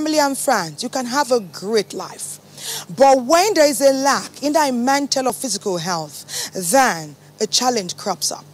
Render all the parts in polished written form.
family and friends, you can have a great life. But when there is a lack in that mental or physical health, then a challenge crops up.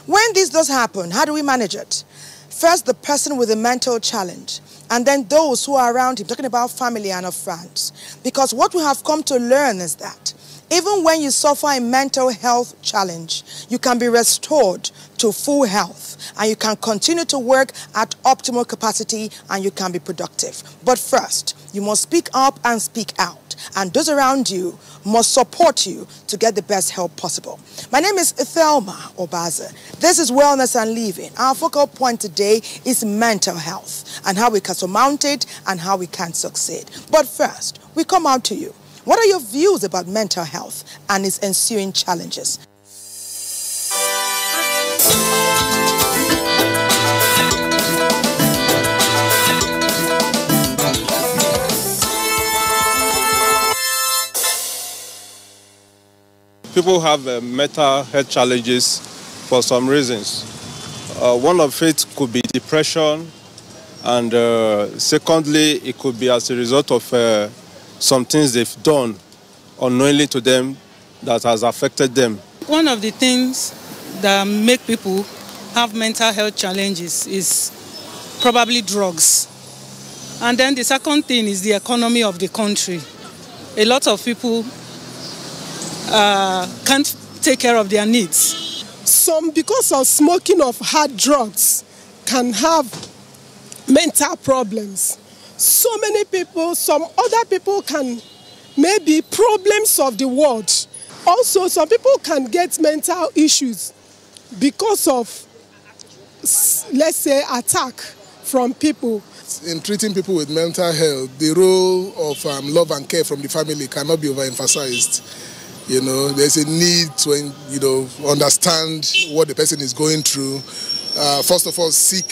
When this does happen, how do we manage it? First, the person with a mental challenge, and then those who are around him, talking about family and friends. Because what we have come to learn is that even when you suffer a mental health challenge, you can be restored to full health, and you can continue to work at optimal capacity, and you can be productive. But first, you must speak up and speak out, and those around you must support you to get the best help possible. My name is Thelma Obaze. This is Wellness and Living. Our focal point today is mental health and how we can surmount it and how we can succeed. But first, we come out to you. What are your views about mental health and its ensuing challenges? People have mental health challenges for some reasons. One of it could be depression, and secondly, it could be as a result of some things they've done unknowingly to them that has affected them. One of the things that make people have mental health challenges is probably drugs. And then the second thing is the economy of the country. A lot of people can't take care of their needs. Some, because of smoking of hard drugs, can have mental problems. So many people, some other people can maybe problems of the world. Also, some people can get mental issues because of, let's say, attack from people. In treating people with mental health, the role of love and care from the family cannot be overemphasized. You know, there's a need to, understand what the person is going through. First of all, seek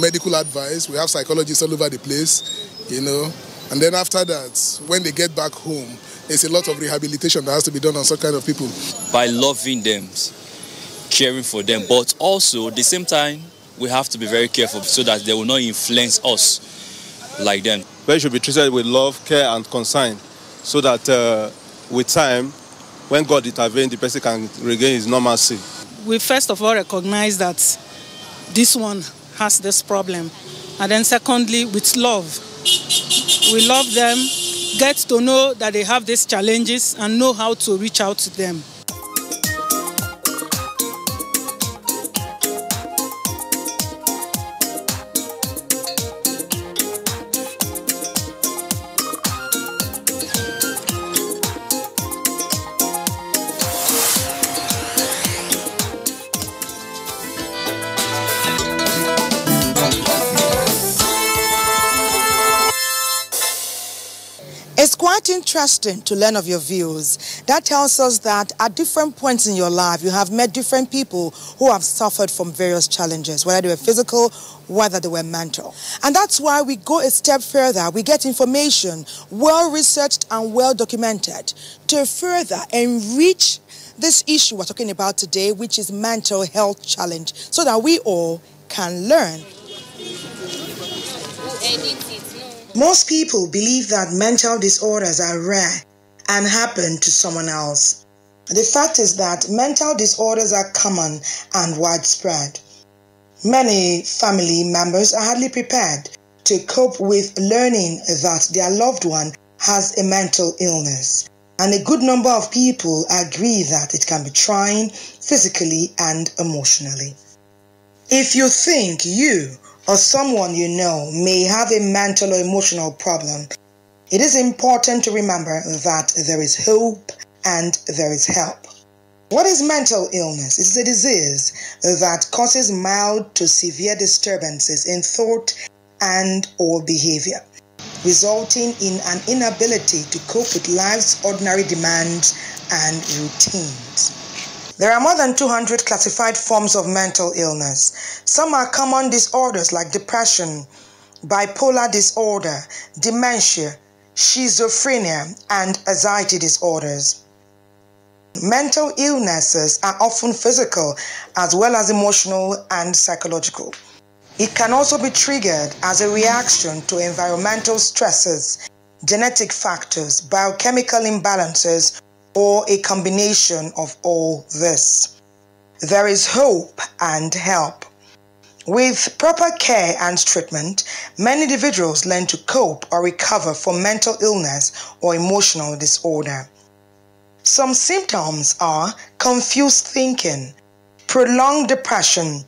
medical advice. We have psychologists all over the place, And then after that, when they get back home, there's a lot of rehabilitation that has to be done on such kind of people. By loving them, caring for them, but also at the same time, we have to be very careful so that they will not influence us like them. They should be treated with love, care, and concern, so that with time, when God intervenes, the person can regain his normalcy. We first of all recognize that this one has this problem. And then secondly, with love. We love them, get to know that they have these challenges and know how to reach out to them. It's quite interesting to learn of your views. That tells us that at different points in your life, you have met different people who have suffered from various challenges, whether they were physical, whether they were mental. And that's why we go a step further. We get information well-researched and well-documented to further enrich this issue we're talking about today, which is mental health challenge, so that we all can learn. Most people believe that mental disorders are rare and happen to someone else. The fact is that mental disorders are common and widespread. Many family members are hardly prepared to cope with learning that their loved one has a mental illness. And a good number of people agree that it can be trying physically and emotionally. If you think you or someone you know may have a mental or emotional problem, it is important to remember that there is hope and there is help. What is mental illness? It's a disease that causes mild to severe disturbances in thought and or behavior, resulting in an inability to cope with life's ordinary demands and routines. There are more than 200 classified forms of mental illness. Some are common disorders like depression, bipolar disorder, dementia, schizophrenia, and anxiety disorders. Mental illnesses are often physical as well as emotional and psychological. It can also be triggered as a reaction to environmental stresses, genetic factors, biochemical imbalances, or a combination of all this. There is hope and help. With proper care and treatment, many individuals learn to cope or recover from mental illness or emotional disorder. Some symptoms are confused thinking, prolonged depression,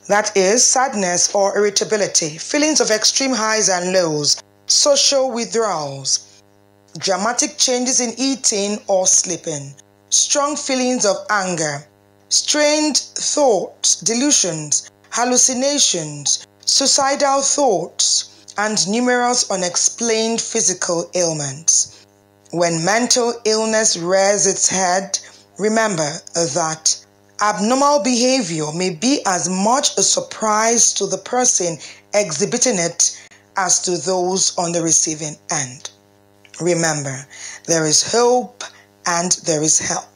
that is, sadness or irritability, feelings of extreme highs and lows, social withdrawals, dramatic changes in eating or sleeping, strong feelings of anger, strained thoughts, delusions, hallucinations, suicidal thoughts, and numerous unexplained physical ailments. When mental illness rears its head, remember that abnormal behavior may be as much a surprise to the person exhibiting it as to those on the receiving end. Remember, there is hope and there is help.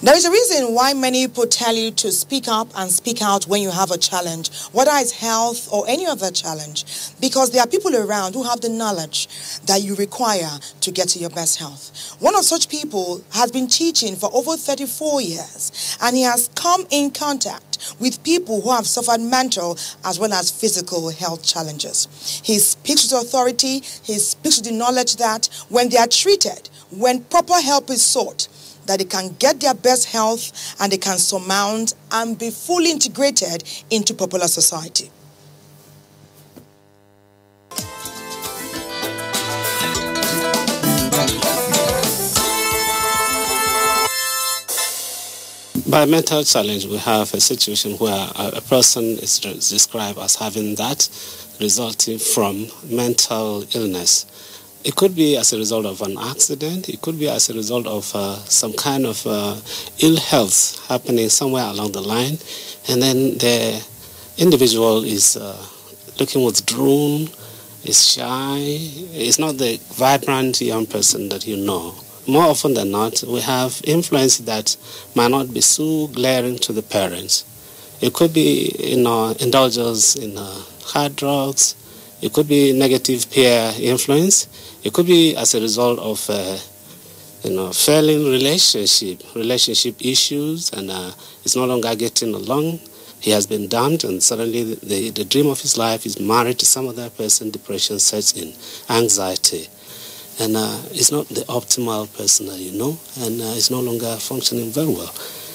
There is a reason why many people tell you to speak up and speak out when you have a challenge, whether it's health or any other challenge, because there are people around who have the knowledge that you require to get to your best health. One of such people has been teaching for over 34 years, and he has come in contact with people who have suffered mental as well as physical health challenges. He speaks with authority, he speaks with the knowledge that when they are treated, when proper help is sought, that they can get their best health and they can surmount and be fully integrated into popular society. By mental challenge, we have a situation where a person is described as having that resulting from mental illness. It could be as a result of an accident. It could be as a result of some kind of ill health happening somewhere along the line. And then the individual is looking withdrawn, is shy, is not the vibrant young person that you know. More often than not, we have influence that might not be so glaring to the parents. It could be indulgence in hard drugs. It could be negative peer influence. It could be as a result of, failing relationship issues, and it's no longer getting along. He has been dumped, and suddenly the dream of his life is married to some other person. Depression sets in, anxiety, and it's not the optimal person that you know, and it's no longer functioning very well.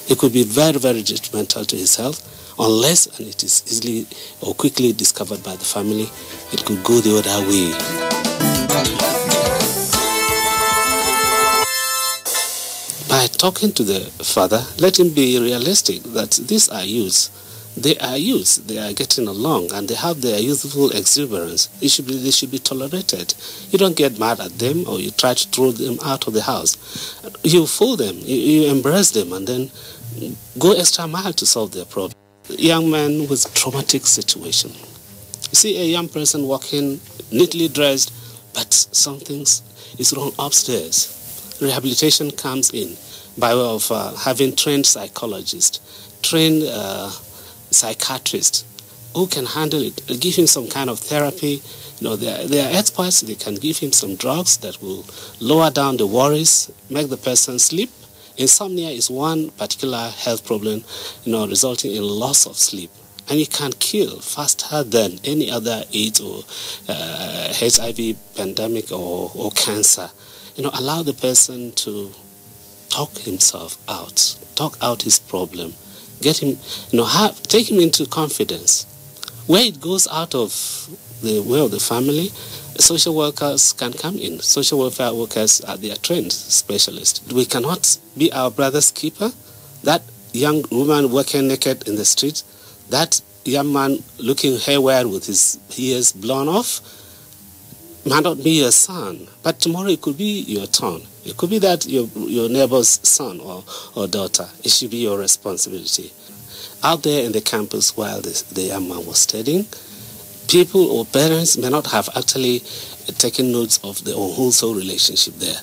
It could be very, very detrimental to his health, unless, and it is easily or quickly discovered by the family, it could go the other way. By talking to the father, let him be realistic that these are youths. They are youths. They are getting along, and they have their youthful exuberance. They should be tolerated. You don't get mad at them or you try to throw them out of the house. You fool them. You embrace them, and then go extra mile to solve their problem. Young man with traumatic situation. You see a young person walking neatly dressed, but something is wrong upstairs. Rehabilitation comes in by way of having trained psychologists, trained psychiatrists who can handle it, give him some kind of therapy. They are experts. They can give him some drugs that will lower down the worries, make the person sleep. Insomnia is one particular health problem, resulting in loss of sleep. And it can kill faster than any other AIDS or HIV pandemic or cancer. Allow the person to talk himself out, talk out his problem, get him, take him into confidence. Where it goes out of the way of the family, social workers can come in. Social welfare workers are their trained specialists. We cannot be our brother's keeper. That young woman walking naked in the street, that young man looking haywire with his ears blown off, might not be your son, but tomorrow it could be your turn. It could be that your neighbor's son or daughter. It should be your responsibility. Out there in the campus while the young man was studying, people or parents may not have actually taken notes of the unwholesome relationship there.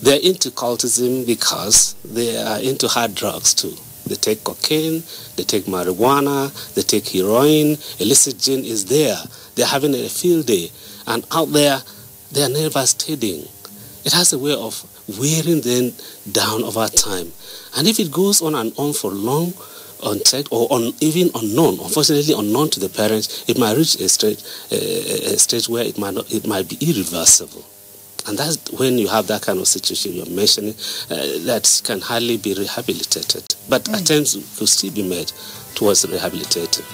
They're into cultism because they are into hard drugs too. They take cocaine, they take marijuana, they take heroin, illicit gin is there. They're having a field day. And out there, they are never studying. It has a way of wearing them down over time. And if it goes on and on for long, unchecked or even unknown, unfortunately unknown to the parents, it might reach a stage where it might be irreversible. And that's when you have that kind of situation you're mentioning that can hardly be rehabilitated. But attempts could still be made towards rehabilitating.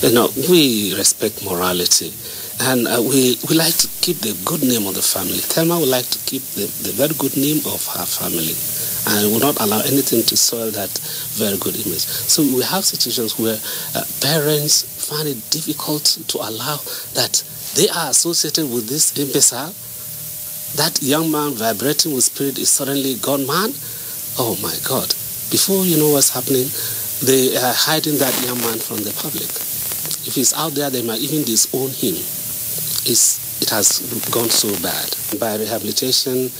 You know, we respect morality. And we like to keep the good name of the family. Thelma would like to keep the very good name of her family and will not allow anything to soil that very good image. So we have situations where parents find it difficult to allow that they are associated with this imbecile. That young man vibrating with spirit is suddenly gone mad. Oh my God. Before you know what's happening, they are hiding that young man from the public. If he's out there, they might even disown him. It has gone so bad. By rehabilitation,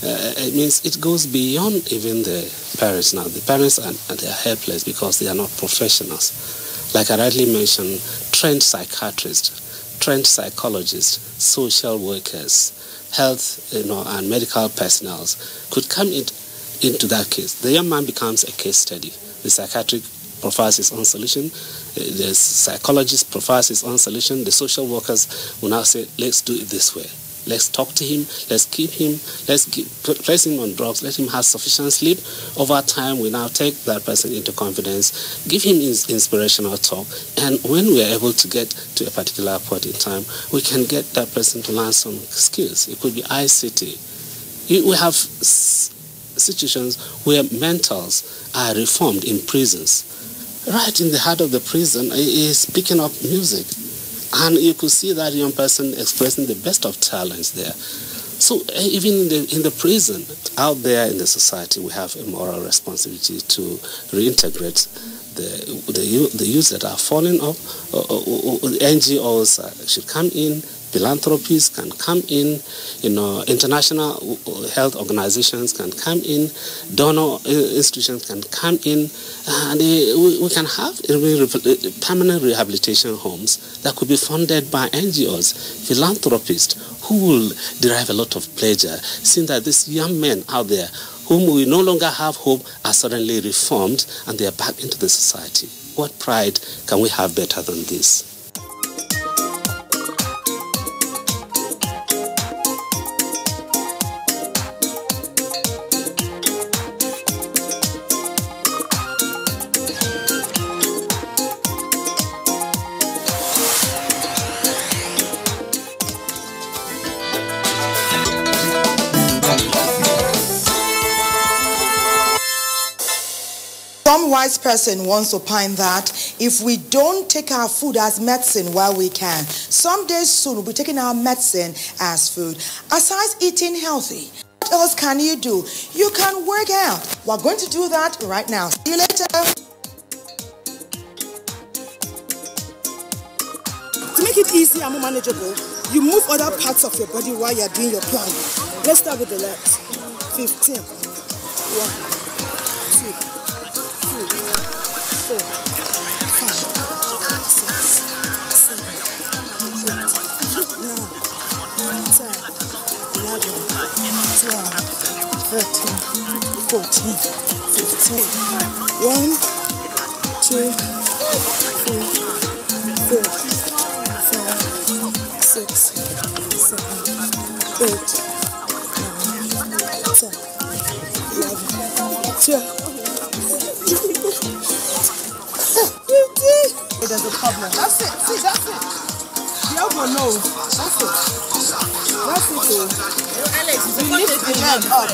it means it goes beyond even the parents now. The parents they are helpless because they are not professionals. Like I rightly mentioned, trained psychiatrists, trained psychologists, social workers, health and medical personnel could come into that case. The young man becomes a case study. The psychiatric profiles his own solution. The psychologist profiles his own solution. The social workers will now say, let's do it this way. Let's talk to him. Let's keep him. Let's place him on drugs. Let him have sufficient sleep. Over time, we now take that person into confidence, give him his inspirational talk, and when we are able to get to a particular point in time, we can get that person to learn some skills. It could be ICT. We have situations where mentals are reformed in prisons. Right in the heart of the prison is picking up music. And you could see that young person expressing the best of talents there. So even in the prison, out there in the society, we have a moral responsibility to reintegrate the youth that are falling off. NGOs should come in. Philanthropies can come in, international health organizations can come in, donor institutions can come in, and we can have permanent rehabilitation homes that could be funded by NGOs, philanthropists, who will derive a lot of pleasure, seeing that these young men out there, whom we no longer have hope, are suddenly reformed and they are back into the society. What pride can we have better than this? Some wise person wants to opine that if we don't take our food as medicine while we can, someday soon we'll be taking our medicine as food. Aside eating healthy, what else can you do? You can work out. We're going to do that right now. See you later. To make it easy and more manageable, you move other parts of your body while you're doing your plan. Let's start with the legs. 15. 1. 4, 5, 6, 7, 8, 9, 10, 11, 12, 13, 14, 15. 1, 2, 3, 4, 5, 6, 7, 8, 9, 10, 11, 12. There's a problem. That's it. See, that's it. The elbow, no. That's it. That's it. You lift the leg up.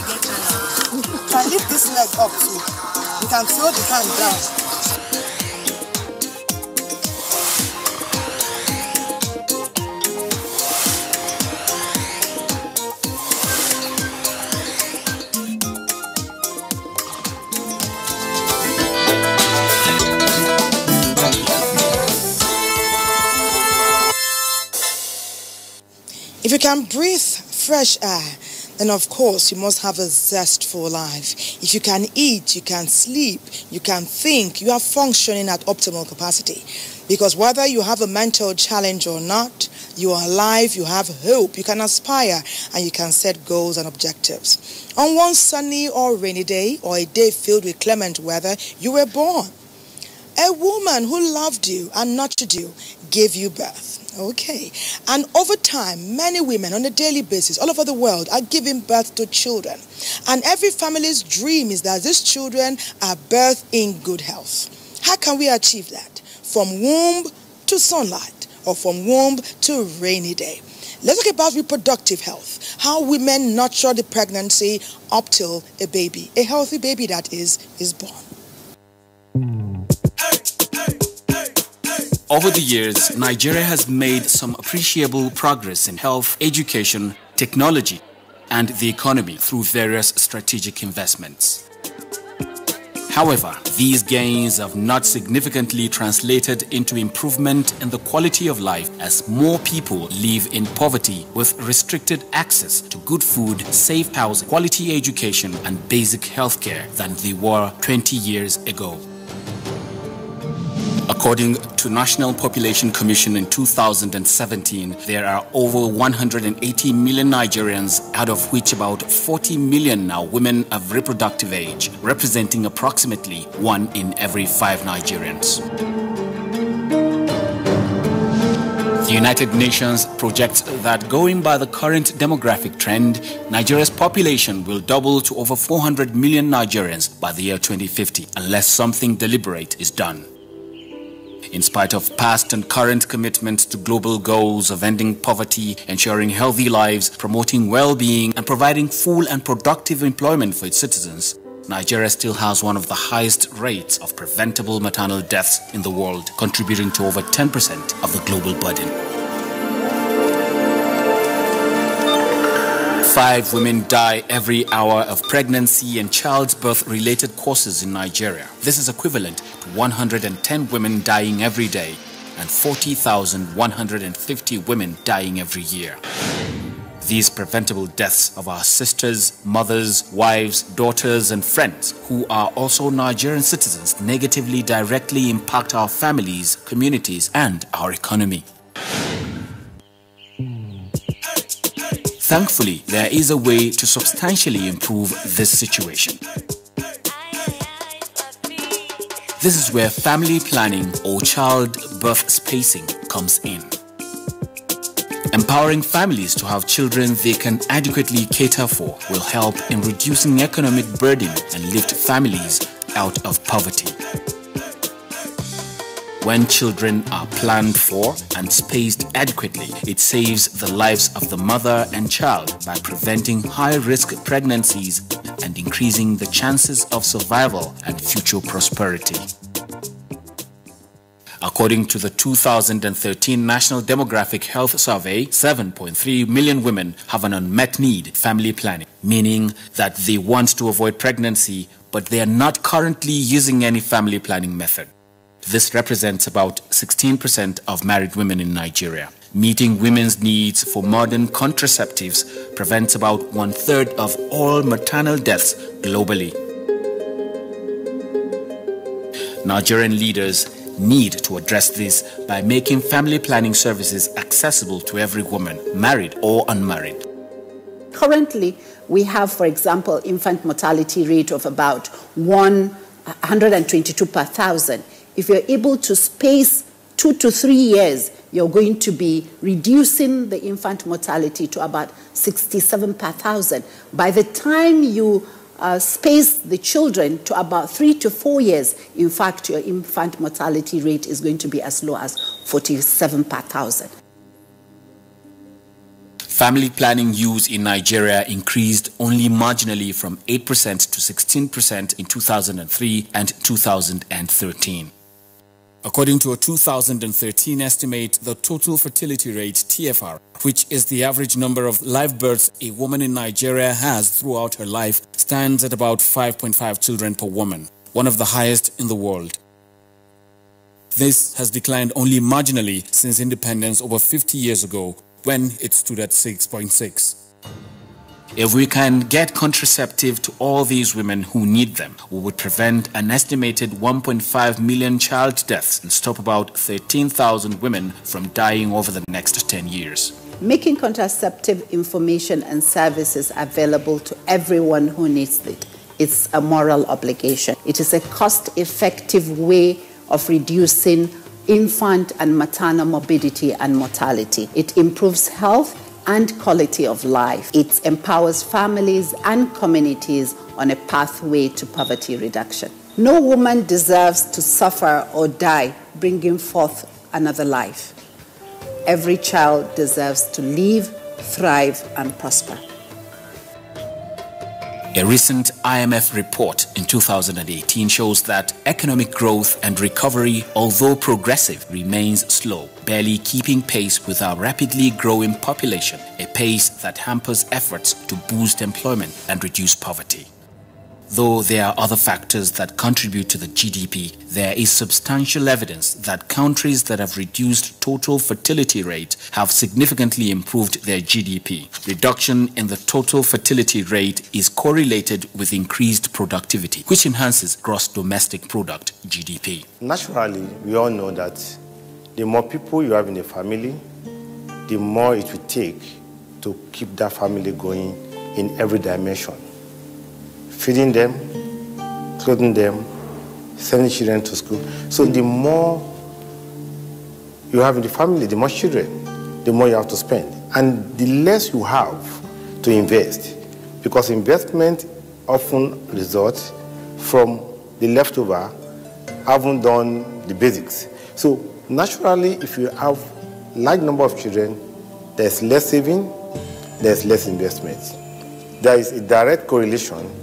You can lift this leg up too. You can throw the hand down. If you can breathe fresh air, then of course you must have a zest for life. If you can eat, you can sleep, you can think, you are functioning at optimal capacity. Because whether you have a mental challenge or not, you are alive, you have hope, you can aspire, and you can set goals and objectives. On one sunny or rainy day, or a day filled with clement weather, you were born. A woman who loved you and nurtured you gave you birth. Okay. And over time, many women on a daily basis all over the world are giving birth to children. And every family's dream is that these children are birthed in good health. How can we achieve that? From womb to sunlight, or from womb to rainy day. Let's talk about reproductive health. How women nurture the pregnancy up till a baby. A healthy baby, that is born. Over the years, Nigeria has made some appreciable progress in health, education, technology, and the economy through various strategic investments. However, these gains have not significantly translated into improvement in the quality of life, as more people live in poverty with restricted access to good food, safe housing, quality education, and basic healthcare than they were 20 years ago. According to National Population Commission in 2017, there are over 180 million Nigerians, out of which about 40 million are women of reproductive age, representing approximately 1 in every 5 Nigerians. The United Nations projects that going by the current demographic trend, Nigeria's population will double to over 400 million Nigerians by the year 2050, unless something deliberate is done. In spite of past and current commitments to global goals of ending poverty, ensuring healthy lives, promoting well-being, and providing full and productive employment for its citizens, Nigeria still has one of the highest rates of preventable maternal deaths in the world, contributing to over 10% of the global burden. 5 women die every hour of pregnancy and childbirth-related causes in Nigeria. This is equivalent to 110 women dying every day and 40,150 women dying every year. These preventable deaths of our sisters, mothers, wives, daughters, and friends, who are also Nigerian citizens, negatively directly impact our families, communities, and our economy. Thankfully, there is a way to substantially improve this situation. This is where family planning or childbirth spacing comes in. Empowering families to have children they can adequately cater for will help in reducing economic burden and lift families out of poverty. When children are planned for and spaced adequately, it saves the lives of the mother and child by preventing high-risk pregnancies and increasing the chances of survival and future prosperity. According to the 2013 National Demographic Health Survey, 7.3 million women have an unmet need, family planning, meaning that they want to avoid pregnancy, but they are not currently using any family planning method. This represents about 16% of married women in Nigeria. Meeting women's needs for modern contraceptives prevents about 1/3 of all maternal deaths globally. Nigerian leaders need to address this by making family planning services accessible to every woman, married or unmarried. Currently, we have, for example, infant mortality rate of about 122 per thousand. If you're able to space 2 to 3 years, you're going to be reducing the infant mortality to about 67 per thousand. By the time you space the children to about 3 to 4 years, in fact, your infant mortality rate is going to be as low as 47 per thousand. Family planning use in Nigeria increased only marginally from 8% to 16% in 2003 and 2013. According to a 2013 estimate, the total fertility rate, TFR, which is the average number of live births a woman in Nigeria has throughout her life, stands at about 5.5 children per woman, one of the highest in the world. This has declined only marginally since independence over 50 years ago, when it stood at 6.6. If we can get contraceptive to all these women who need them, we would prevent an estimated 1.5 million child deaths and stop about 13,000 women from dying over the next 10 years. Making contraceptive information and services available to everyone who needs it. It's a moral obligation. It is a cost-effective way of reducing infant and maternal morbidity and mortality. It improves health and quality of life. It empowers families and communities on a pathway to poverty reduction. No woman deserves to suffer or die bringing forth another life. Every child deserves to live, thrive, and prosper. A recent IMF report in 2018 shows that economic growth and recovery, although progressive, remains slow, barely keeping pace with our rapidly growing population, a pace that hampers efforts to boost employment and reduce poverty. Though there are other factors that contribute to the GDP, there is substantial evidence that countries that have reduced total fertility rate have significantly improved their GDP. Reduction in the total fertility rate is correlated with increased productivity, which enhances gross domestic product, GDP. Naturally, we all know that the more people you have in a family, the more it will take to keep that family going in every dimension. Feeding them, clothing them, sending children to school. So the more you have in the family, the more children, the more you have to spend. And the less you have to invest, because investment often results from the leftover, haven't done the basics. So naturally, if you have a large number of children, there's less saving, there's less investment. There is a direct correlation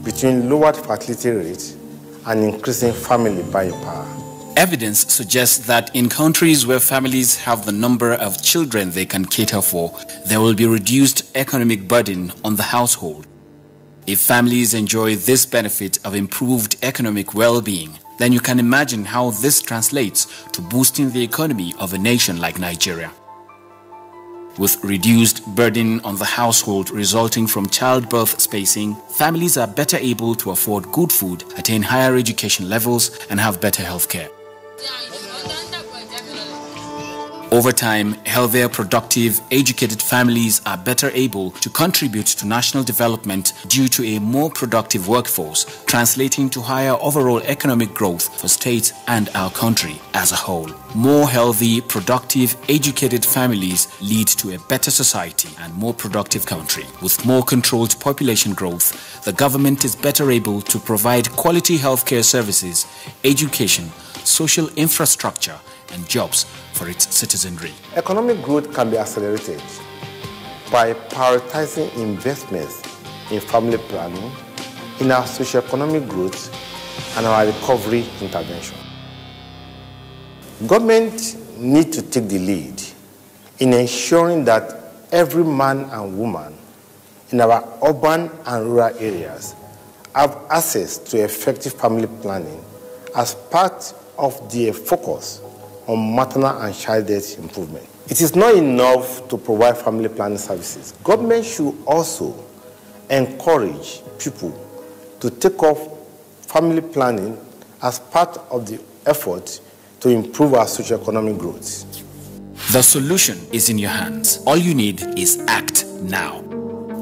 between lowered fertility rates and increasing family buying power. Evidence suggests that in countries where families have the number of children they can cater for, there will be reduced economic burden on the household. If families enjoy this benefit of improved economic well-being, then you can imagine how this translates to boosting the economy of a nation like Nigeria. With reduced burden on the household resulting from childbirth spacing, families are better able to afford good food, attain higher education levels, and have better health care. Over time, healthier, productive, educated families are better able to contribute to national development due to a more productive workforce, translating to higher overall economic growth for states and our country as a whole. More healthy, productive, educated families lead to a better society and more productive country. With more controlled population growth, the government is better able to provide quality healthcare services, education, social infrastructure, and jobs for its citizenry. Economic growth can be accelerated by prioritizing investments in family planning, in our socio-economic growth, and our recovery intervention. Government needs to take the lead in ensuring that every man and woman in our urban and rural areas have access to effective family planning as part of their focus on maternal and child death improvement. It is not enough to provide family planning services. Government should also encourage people to take up family planning as part of the effort to improve our socio-economic growth. The solution is in your hands. All you need is act now.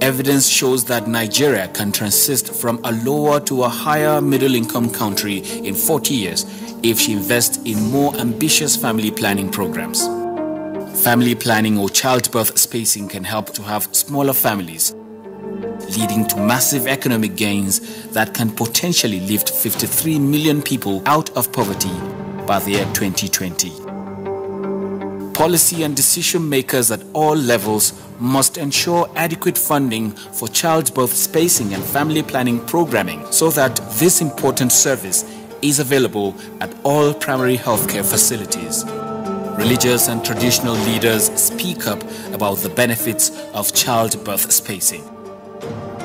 Evidence shows that Nigeria can transit from a lower to a higher middle-income country in 40 years if she invests in more ambitious family planning programs. Family planning or childbirth spacing can help to have smaller families, leading to massive economic gains that can potentially lift 53 million people out of poverty by the year 2020. Policy and decision makers at all levels must ensure adequate funding for childbirth spacing and family planning programming so that this important service is available at all primary healthcare facilities. Religious and traditional leaders speak up about the benefits of childbirth spacing.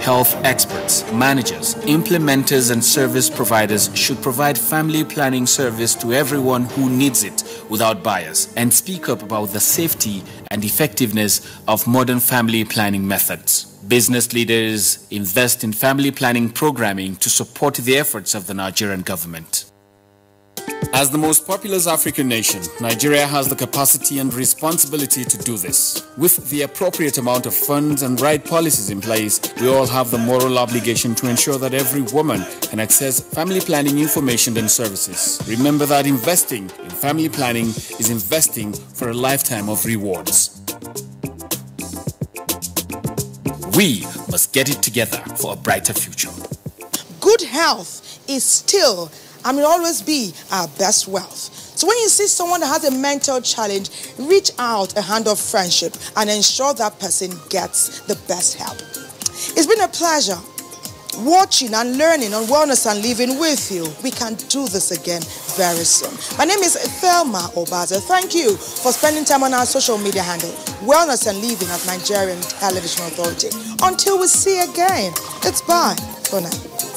Health experts, managers, implementers and service providers should provide family planning service to everyone who needs it without bias and speak up about the safety and effectiveness of modern family planning methods. Business leaders invest in family planning programming to support the efforts of the Nigerian government. As the most populous African nation, Nigeria has the capacity and responsibility to do this. With the appropriate amount of funds and right policies in place, we all have the moral obligation to ensure that every woman can access family planning information and services. Remember that investing in family planning is investing for a lifetime of rewards. We must get it together for a brighter future. Good health is still and will always be our best wealth. So when you see someone that has a mental challenge, reach out a hand of friendship and ensure that person gets the best help. It's been a pleasure watching and learning on Wellness and Living with you. We can do this again very soon. My name is Thelma Obaza. Thank you for spending time on our social media handle, Wellness and Living at Nigerian Television Authority. Until we see again, it's bye for now.